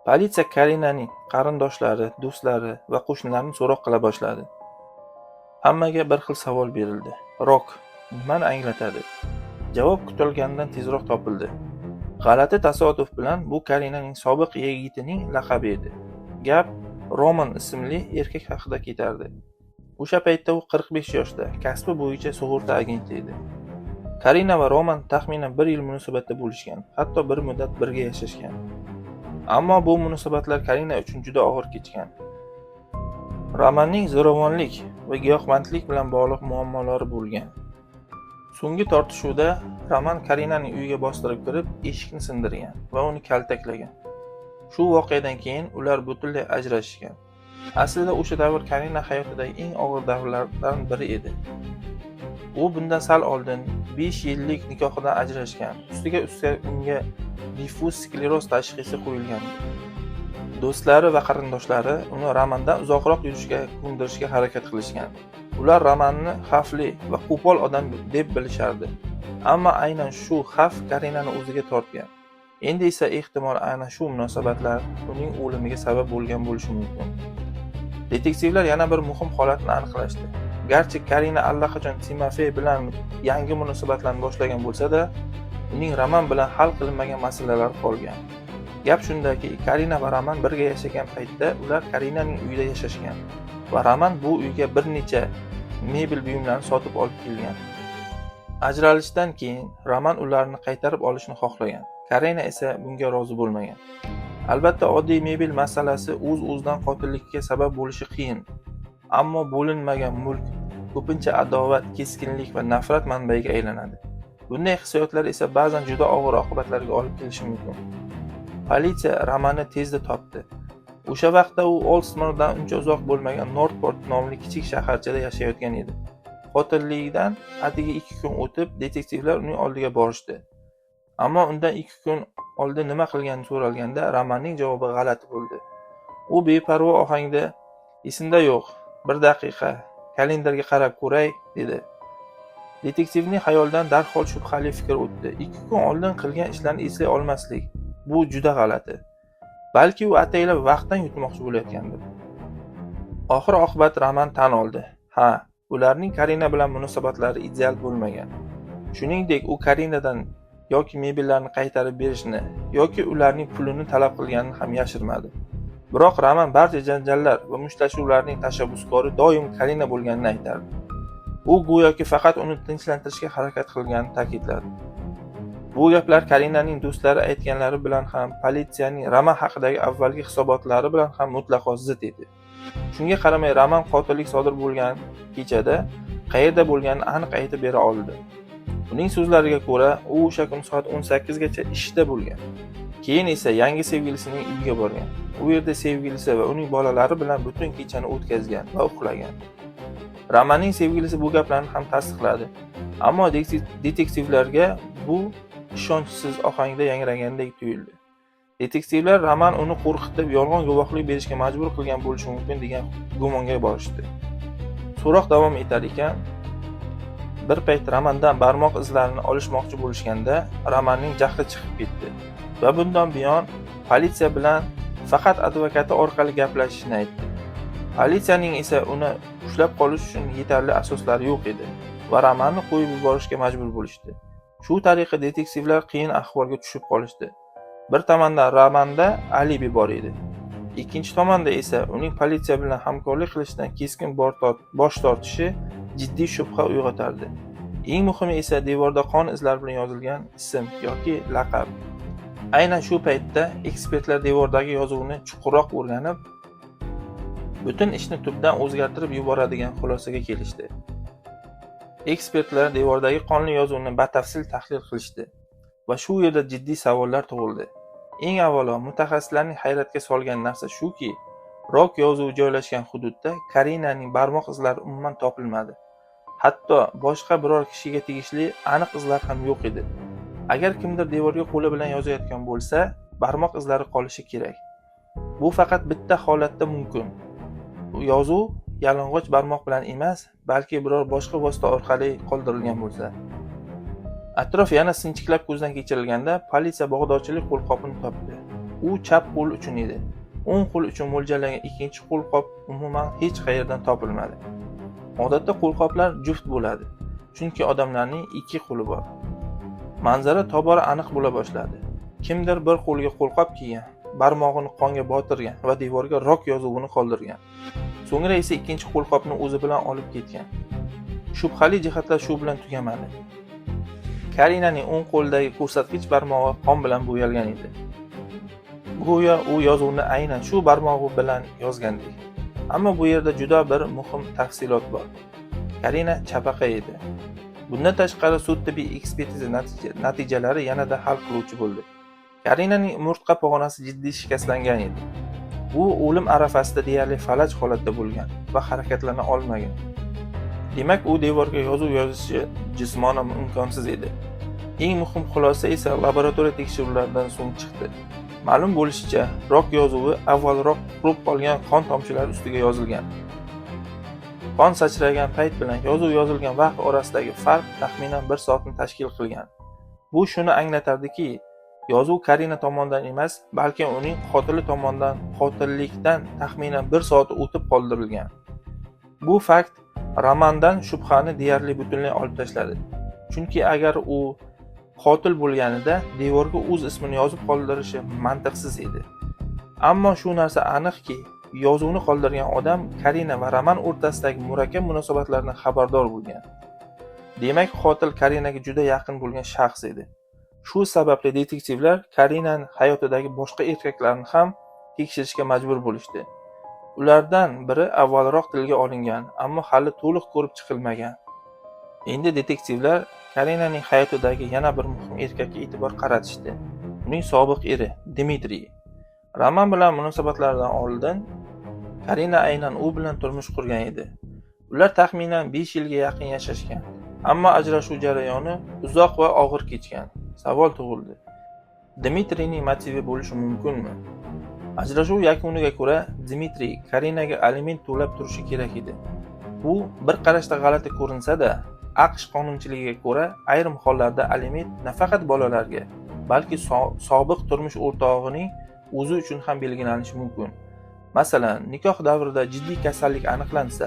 Politsiya Karinaning qarindoshlari, do'stlari va qo'shnilarini so'roq qila boshladi. Hammaga bir xil savol berildi. Rok nimani anglatadi? Javob kutilganidan tezroq topildi. G'alati tasodif bilan bu Karinaning sobiq yigitining laqabi edi. Gap Roman ismli erkak haqida ketardi. O'sha paytda u 45 yoshda, kasbi bo'yicha sug'urta agenti edi. Karina va Roman taxminan 1 yil munosabatda bo'lishgan, hatto bir muddat birga yashashgan. Ammo bu munosabatlar Karina uchun juda og'ir kechgan. Romanning zo'ravonlik va giyohvandlik bilan bog'liq muammolari bo'lgan. So'nggi tortishuvda Roman Karinaning uyiga bostirib kirib, eshikni sindirgan va uni kaltaklagan. Shu voqeadan keyin ular butunlay ajrashishgan. Aslida o'sha davr Karina hayotidagi eng og'ir davrlardan biri edi. U bundan sal oldin 5 yillik nikohidan ajrashgan. Ustiga unga diffuz skleroz tashxisi qo'yilgan. Do'stlari va qarindoshlari uni Romandan uzoqroq yurishga ko'ndirishga harakat qilishgan. Ular Romanni xavfli va qo'pol odam deb bilishardi. Ammo aynan shu xavf Karinani o'ziga tortgan. Endi esa ehtimol aynan shu munosabatlar uning o'limiga sabab bo'lgan bo'lishi mumkin. Detektivlar yana bir muhim holatni aniqlashdi. Garchi Karina allaqachon Timofey bilan yangi munosabatlarni boshlagan bo'lsa-da, uning Roman bilan hal qilinmagan masalalar qolgan. Gap shundaki, Karina va Roman birga yashagan paytda ular Karinaning uyida yashashgan va Roman bu uyga bir necha mebel buyumlarni sotib olib kelgan. Ajralishdan keyin Roman ularni qaytarib olishni xohlagan. Karina esa bunga rozi bo'lmagan. Albatta, oddiy mebel masalasi o'z-o'zidan qotillikka sabab bo'lishi qiyin. Ammo bo'linmagan mulk ko'pincha adovat, keskinlik va nafrat manbaiga aylanadi. Bunday hissiyotlar esa ba'zan juda og'ir oqibatlarga olib kelishi mumkin. Politsiya Romanni tezda topdi. O'sha vaqtda u Oldsmoordan uncha uzoq bo'lmagan Northport nomli kichik shaharchada yashayotgan edi. Qotillikdan atigi 2 kun o'tib, detektivlar uning oldiga borishdi. Ammo undan 2 kun oldin nima qilgani so'ralganda, Romanning javobi g'alati bo'ldi. U beparvo ohangda "Esimda yo'q, bir daqiqa, kalendarga qarab ko'ray" dedi. Detektivning xayolidan darhol shubhali fikr o'tdi. 2 kun oldin qilgan ishlarni eslay olmaslik. Bu juda g'alati. Balki u ataylab vaqtdan yutmoqchi bo'layotgandir. Oxir-oqibat Roman tan oldi. Ha, ularning Karina bilan munosabatlari ideal bo'lmagan. Shuningdek, u Karinadan yoki mebellarni qaytarib berishni, yoki ularning pulini talab qilganini ham yashirmadi. Biroq Roman barcha janjallar va mushtlashuvlarning tashabbuskori doim Karina bo'lganini aytardi. U go'yoki faqat uni tinchlantirishga harakat qilganini ta'kidladi. Bu gaplar Karinaning do'stlari aytganlari bilan ham, politsiyaning Roman haqidagi avvalgi hisobotlari bilan ham mutlaqo zid edi. Shunga qaramay, Roman qotillik sodir bo'lgan kechada qayerda bo'lganini aniq aytib bera oldi. Uning so'zlariga ko'ra, u o'sha kun soat 18 gacha ishda bo'lgan. Keyin esa yangi sevgilisining uyiga borgan. U yerda sevgilisi va uning bolalari bilan butun kechani o'tkazgan va uxlagan. Romanning sevgilisi bu gaplarni ham tasdiqladi. Ammo detektivlarga bu ishonchsiz ohangda yangragandek tuyuldi. Detektivlar Roman uni qo'rqitib, yolg'on guvohlik berishga majbur qilgan bo'lishi mumkin degan gumonga borishdi. So'roq davom etar ekan, bir payt Romandan barmoq izlarini olishmoqchi bo'lishganda, Romanning jahli chiqib ketdi va bundan buyon politsiya bilan faqat advokati orqali gaplashishni aytdi. Politsiyaning esa uni ushlab qolish uchun yetarli asoslari yo'q edi va Romanni qo'yib yuborishga majbur bo'lishdi. Shu tariqa detektivlar qiyin ahvolga tushib qolishdi. Bir tomondan Romanda alibi bor edi. Ikkinchi tomonda esa uning politsiya bilan hamkorlik qilishdan keskin bosh tortishi jiddiy shubha uyg'otardi. Eng muhimi esa devorda qon izlari bilan yozilgan ism yoki laqab. Aynan shu paytda ekspertlar devordagi yozuvni chuqurroq o'rganib, butun ishni tubdan o'zgartirib yuboradigan xulosaga kelishdi. Ekspertlar devordagi qonli yozuvni batafsil tahlil qilishdi va shu yerda jiddiy savollar tug'ildi. Eng avvalo, mutaxassislarning hayratga solgan narsa shuki, Rok yozuvi joylashgan hududda Karinaning barmoq izlari umuman topilmadi. Hatto boshqa biror kishiga tegishli aniq izlar ham yo'q edi. Agar kimdir devorga qo'li bilan yozayotgan bo'lsa, barmoq izlari qolishi kerak. Bu faqat bitta holatda mumkin. Yozuv yalang'och barmoq bilan emas, balki biror boshqa vosita orqali qoldirilgan bo'lsa. Atrof yana sinchiklab ko'zdan kechirilganda politsiya bog'dorchilik qo'lqopini topdi. U chap qo'l uchun edi. O'ng qo'l uchun mo'ljallangan ikkinchi qo'lqop umuman hech qayerdan topilmadi. Odatda qo'lqoplar juft bo'ladi, chunki odamlarning ikki qo'li bor. Manzara tobora aniq bo'la boshladi. Kimdir bir qo'liga qo'lqop kiygan, barmog'ini qonga botirgan va devorga rok yozuvini qoldirgan. So'ngra esa ikkinchi qo'lqopni o'zi bilan olib ketgan. Shubhali jihatlar shu bilan tugamadi. Karinaning o'ng qo'lidagi ko'rsatkich barmog'i qon bilan bo'yalgan edi. Go'yo u yozuvni aynan shu barmog'i bilan yozgandek. Ammo bu yerda juda bir muhim tafsilot bor. Karina chapaqa edi. Bundan tashqari sud tibbiy ekspertiza natijalari yanada hal qiluvchi bo'ldi. Karinaning umurtqa pog'onasi jiddiy shikastlangan edi. Bu o'lim arafasida deyarli falaj holatda bo'lgan va harakatlana olmagan. Demak, u devorga yozuv yozishi jismonan imkonsiz edi. Eng muhim xulosa esa laboratoriya tekshiruvlaridan so'ng chiqdi. Ma'lum bo'lishicha, rok yozuvi avvalroq qurib qolgan qon tomchilari ustiga yozilgan. Qon sachragan payt bilan yozuv yozilgan vaqt orasidagi farq taxminan 1 soatni tashkil qilgan. Bu shuni anglatardiki, yozuv Karina tomonidan emas, balki uning qotili tomonidan qotillikdan taxminan 1 soat o'tib qoldirilgan. Bu fakt romandan shubhani deyarli butunlay olib tashladi. Chunki agar u qotil bo'lganida devorga o'z ismini yozib qoldirishi mantiqsiz edi. Ammo shu narsa aniqki, yozuvni qoldirgan odam Karina va Roman o'rtasidagi murakkab munosabatlardan xabardor bo'lgan. Demak, qotil Karinaga juda yaqin bo'lgan shaxs edi. Shu sababli detektivlar Karinaning hayotidagi boshqa erkaklarni ham tekshirishga majbur bo'lishdi. Ulardan biri avvalroq tilga olingan, ammo hali to'liq ko'rib chiqilmagan. Endi detektivlar Karinaning hayotidagi yana bir muhim erkakka e'tibor qaratishdi. Uning sobiq eri Dmitriy. Roman bilan munosabatlaridan oldin Karina aynan u bilan turmush qurgan edi. Ular taxminan 5 yilga yaqin yashashgan. Ammo ajrashuv jarayoni uzoq va og'ir kechgan. Savol tug'ildi. Dmitriyning motivi bo'lishi mumkinmi? Ajrashuv yakuniga ko'ra, Dmitriy Karinaga aliment to'lab turishi kerak edi. Bu bir qarashda g'alati ko'rinsa-da, AQSh qonunchiligiga ko'ra, ayrim hollarda aliment nafaqat bolalarga, balki sobiq turmush o'rtog'ining o'zi uchun ham belgilanishi mumkin. Masalan, nikoh davrida jiddiy kasallik aniqlansa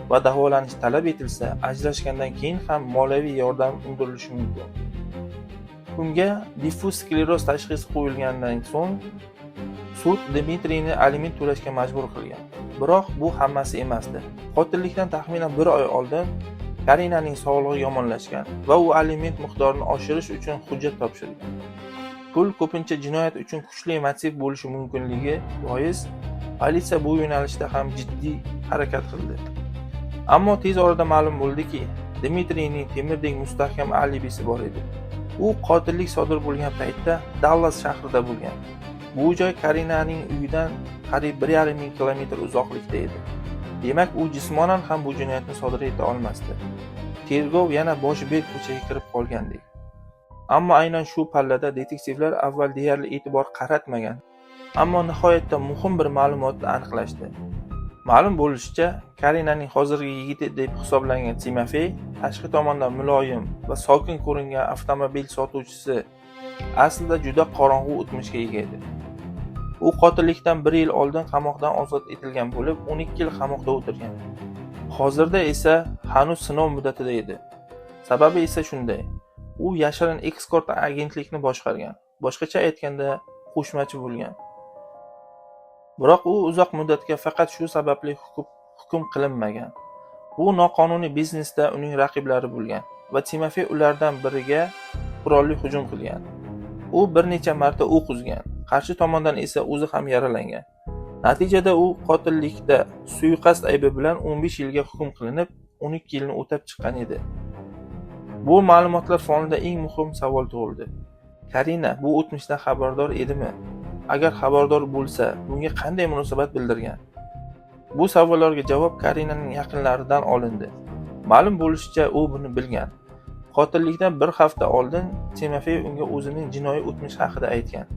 va davolanish talab etilsa, ajrashgandan keyin ham moliyaviy yordam undirilishi mumkin. Unga diffuz skleroz tashxisi qo'yilgandan so'ng sud Dmitriyni aliment to'lashga majbur qilgan. Biroq bu hammasi emasdi. Qotillikdan taxminan 1 oy oldin Karinaning sog'lig'i yomonlashgan va u aliment miqdorini oshirish uchun hujjat topshirgan. Pul ko'pincha jinoyat uchun kuchli motiv bo'lishi mumkinligi bois politsiya bu yo'nalishda ham jiddiy harakat qildi. Ammo tez orada ma'lum bo'ldiki, Dmitriyning temirdek mustahkam alibisi bor edi. U qotillik sodir bo'lgan paytda Dallas shahrida bo'lgan. Bu joy Karinaning uyidan qariyb 1,5 ming kilometr uzoqlikda edi. Demak, u jismonan ham bu jinoyatni sodir eta olmasdi. Tergov yana bosh-berk ko'chaga kirib qolgandek. Ammo aynan shu pallada detektivlar avval deyarli e'tibor qaratmagan, ammo nihoyatda muhim bir ma'lumotni aniqlashdi. Ma'lum bo'lishicha, Karinaning hozirgi yigiti deb hisoblangan Timofey tashqi tomondan muloyim va sokin ko'ringan avtomobil sotuvchisi aslida juda qorong'u o'tmishga ega edi. U qotillikdan 1 yil oldin qamoqdan ozod etilgan bo'lib, 12 yil qamoqda o'tirgan. Hozirda esa hanuz sinov muddatida edi. Sababi esa shunday. U yashirin eksport agentlikni boshqargan. Boshqacha aytganda, qo'shmachi bo'lgan. Biroq u uzoq muddatga faqat shu sababli hukm qilinmagan. Bu noqonuniy biznesda uning raqiblari bo'lgan va Timofey ulardan biriga qurolli hujum qilgan. U bir necha marta o'q uzgan. Qarshi tomondan esa o'zi ham yaralangan. Natijada u qotillikda suiqasd aybi bilan 15 yilga hukm qilinib, 12 yilni o'tab chiqqan edi. Bu ma'lumotlar fonida eng muhim savol tug'ildi. Karina bu o'tmishdan xabardor edimi? Agar xabardor bo'lsa, bunga qanday munosabat bildirgan? Bu savollarga javob Karinaning yaqinlaridan olindi. Ma'lum bo'lishicha, u buni bilgan. Qotillikdan 1 hafta oldin Timofey unga o'zining jinoiy o'tmishi haqida aytgan.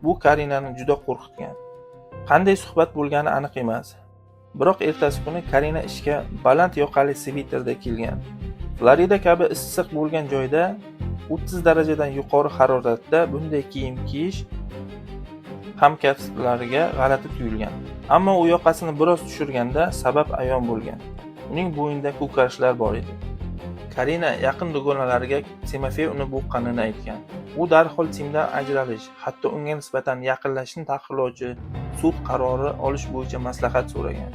Bu Karinani juda qo'rqitgan. Qanday suhbat bo'lgani aniq emas. Biroq ertasi kuni Karina ishga baland yoqali sviterda kelgan. Florida kabi issiq bo'lgan joyda 30 darajadan yuqori haroratda bunday kiyim kiyish hamkasblariga g'alati tuyulgan. Ammo u yoqasini biroz tushirganda sabab ayon bo'lgan. Uning bo'yinida ko'karishlar bor edi. Karina yaqin dugonalariga Timofey uni boqqanini aytgan. U darhol Timdan ajralish, hatto unga nisbatan yaqinlashishni taqiqlovchi sud qarori olish bo'yicha maslahat so'ragan.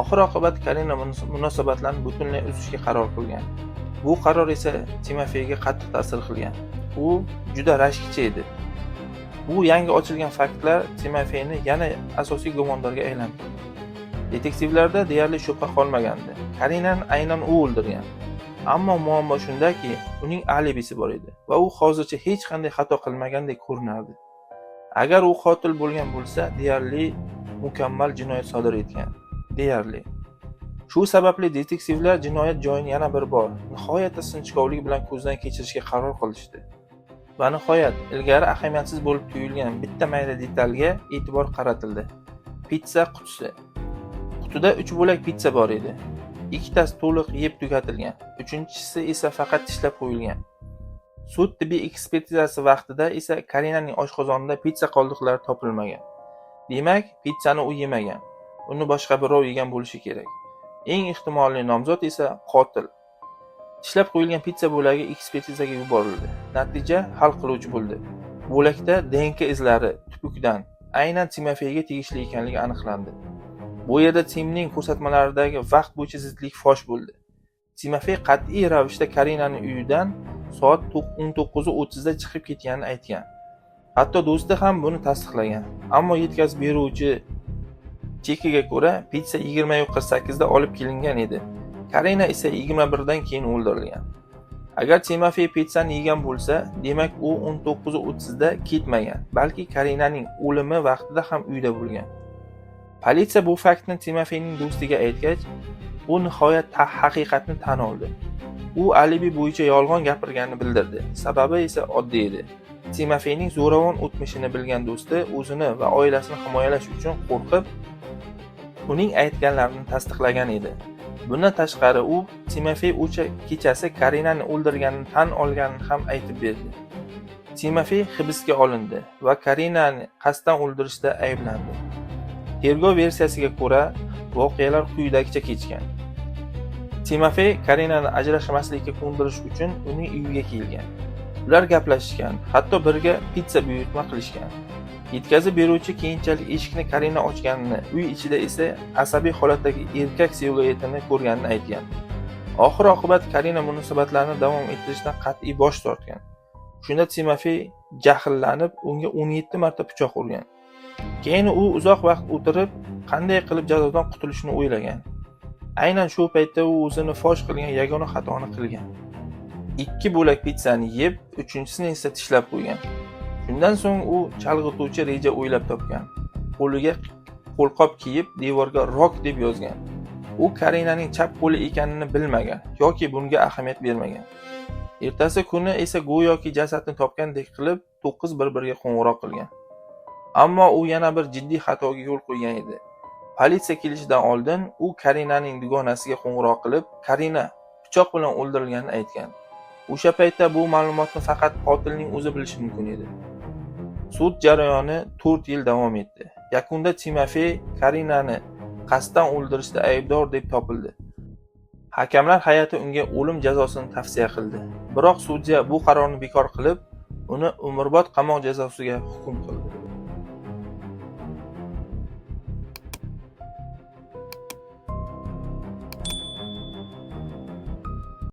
Oxir-oqibat Karina munosabatlarni butunlay uzishga qaror qilgan. Bu qaror esa Timofeyga qattiq ta'sir qilgan. U juda rashkchi edi. Bu yangi ochilgan faktlar Timofeyni yana asosiy gumondorga aylantirdi. Detektivlarda deyarli shubha qolmagandi. Karinani aynan u o'ldirgan. Ammo muammo shundaki, uning alibisi bor edi va u hozircha hech qanday xato qilmagandek ko'rinardi. Agar u qotil bo'lgan bo'lsa, deyarli mukammal jinoyat sodir etgan. Deyarli. Shu sababli detektivlar jinoyat joyini yana bir bor nihoyatda sinchkovlik bilan ko'zdan kechirishga qaror qilishdi. Va nihoyat ilgari ahamiyatsiz bo'lib tuyulgan bitta mayda detalga e'tibor qaratildi. Pitsa qutisi. Qutida 3 bo'lak pitsa bor edi. Ikkitasi to'liq yeb tugatilgan, uchinchisi esa faqat tishlab qo'yilgan. Sud tibbiy ekspertizasi vaqtida esa Karinaning oshqozonida pitsa qoldiqlari topilmagan. Demak, pitsani u yemagan. Uni boshqa birov yegan bo'lishi kerak. Eng ehtimoliy nomzod esa qotil. Tishlab qo'yilgan pitsa bo'lagi ekspertizaga yuborildi. Natija hal qiluvchi bo'ldi. Bo'lakda DNK izlari tupukdan aynan Timofeyga tegishli ekanligi aniqlandi. Bu yerda Timning ko'rsatmalaridagi vaqt bo'yicha zidlik fosh bo'ldi. Timofey qat'iy ravishda Karinaning uyidan soat 19:30 da chiqib ketganini aytgan. Hatto do'sti ham buni tasdiqlagan. Ammo yetkazib beruvchi chekiga ko'ra pitsa 20:48 da olib kelingan edi. Karina esa 21 dan keyin o'ldirilgan. Agar Timofey pitsani yegan bo'lsa, demak u 19:30 da ketmagan, balki Karinaning o'limi vaqtida ham uyda bo'lgan. Politsiya bu faktni Timofeyning do'stiga aytgach, u nihoyat haqiqatni tan oldi. U alibi bo'yicha yolg'on gapirganini bildirdi. Sababi esa oddiy edi. Timofeyning zo'ravon o'tmishini bilgan do'sti o'zini va oilasini himoyalash uchun qo'rqib, uning aytganlarini tasdiqlagan edi. Bundan tashqari u Timofey o'sha kechasi Karinani o'ldirganini tan olganini ham aytib berdi. Timofey hibsga olindi va Karinani qasddan o'ldirishda ayblandi. Tergov versiyasiga ko'ra, voqealar quyidagicha kechgan. Timofey Karinani ajrashmaslikka ko'ndirish uchun uning uyiga kelgan. Ular gaplashishgan, hatto birga pitsa buyurtma qilishgan. Yetkazib beruvchi keyinchalik eshikni Karina ochganini, uy ichida esa asabiy holatdagi erkak siluetini ko'rganini aytgan. Oxir-oqibat Karina munosabatlarni davom ettirishdan qat'iy bosh tortgan. Shunda Timofey jahllanib, unga 17 marta pichoq urgan. Keyin u uzoq vaqt o'tirib, qanday qilib jazodan qutulishni o'ylagan. Aynan shu paytda u o'zini fosh qilgan yagona xatoni qilgan. 2 bo'lak pitsani yeb, uchinchisini esa tishlab qo'ygan. Shundan so'ng u chalg'ituvchi reja o'ylab topgan. Qo'liga qo'lqop kiyib, devorga rock deb yozgan. U Karinaning chap qo'li ekanini bilmagan yoki bunga ahamiyat bermagan. Ertasi kuni esa go'yoki jasadni topgandek qilib 911 ga qo'ng'iroq qilgan. Ammo u yana bir jiddiy xatoga yo'l qo'ygan edi. Politsiya kelishidan oldin u Karinaning dugonasiga qo'ng'iroq qilib, Karina pichoq bilan o'ldirilganini aytgan. O'sha paytda bu ma'lumotni faqat qotilning o'zi bilishi mumkin edi. Sud jarayoni 4 yil davom etdi. Yakunda Timofey Karinani qasddan o'ldirishda aybdor deb topildi. Hakamlar hay'ati unga o'lim jazosini tavsiya qildi. Biroq sudya bu qarorni bekor qilib, uni umrbod qamoq jazosiga hukm qildi.